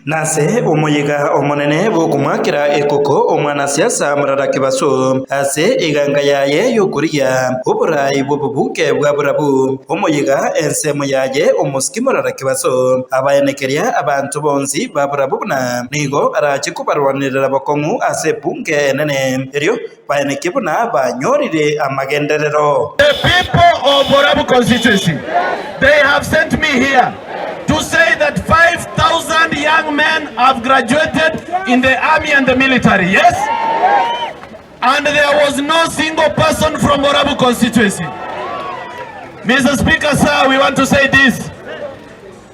nase umuyiga omonene bokumwakira ekoko omwana siasa Murara Kibaso ase iganga yaye yokuria uburayi bw'obubuke bwa burabu umuyiga ensemo yaye omusiki Murara Kibaso abayenekeria abantu bonsi ba burabu buna nigo arache kubarwanirira bakong'u ase bunge enene erio bayeneke buna banyorire amagenderero. The people of Burabu constituency, they have sent me here to say that 5,000 young men have graduated in the army and the military, yes? And there was no single person from Burabu constituency. Mr. Speaker, sir, we want to say this.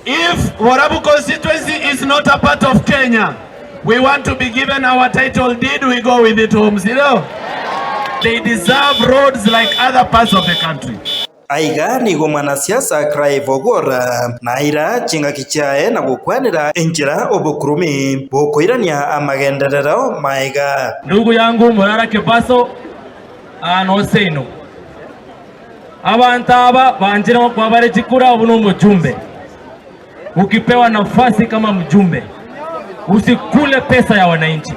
If Burabu constituency is not a part of Kenya, we want to be given our title deed, we go with it home, you know? They deserve roads like other parts of the country. Aiga nigo mwanasiasa Clive Ogwora naira chinga kichae na gukwanira enjira obukurumi bokoirania amagenderero maiga. Ndugu yangu Murara Kibaso anoseino abantu aba banjira kwa barejikura ubu mjumbe. Ukipewa nafasi kama mjumbe usikule pesa ya wananchi.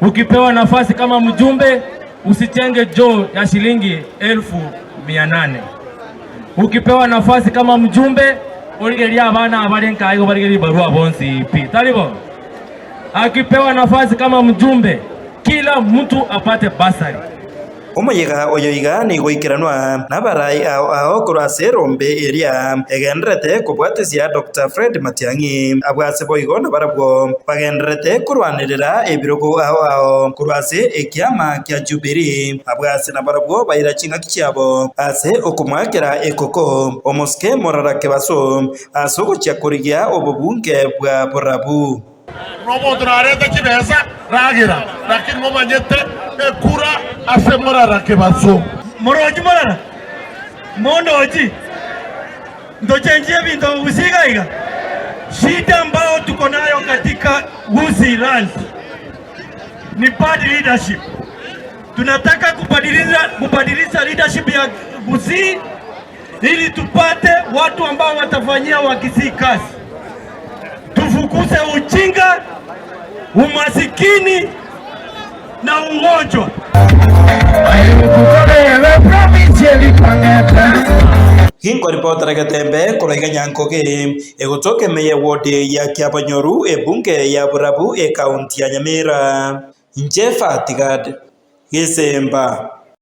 Ukipewa nafasi kama mjumbe usitenge joo ya shilingi 1,800. Ukipewa nafasi kama mjumbe uligelia abana abalenka ayo baligeli barua bonsi ipi talibo. Akipewa nafasi kama mjumbe kila mtu apate basari. Umuyiga oyoiga ni goikiranwa nabarai ao kurase rombe eria egenderete kubwatesia Dr. Fred Matiang'i abwase boigo nabarabwo bagenderete kurwanirira ebirogo ao kurase ekiama kya Jubilee abwase nabarabwo bayira chinga kichabo ase okumwakira ekoko omusike Murara Kibaso asoko cyakurigia obubunge bwa Burabu. Robo drarete kibeza ragira lakini ngomanyete ekura ase Murara Kibaso Moroji Murara mondoji ndochenjia bintu usigaiga shida ambao tuko nayo katika Gusii Land ni bad leadership. Tunataka kubadilisha leadership ya Gusii ili tupate watu ambao watafanyia Wakisii kazi. Tufukuze ujinga, umasikini na ugonjwa. Hinko ripota ragatembe kuraiga nyankoge egotoke meye wode ya Kiabanyoru ebunge ya Burabu kaunti ya Nyamira. Njefa Tigad Gisemba.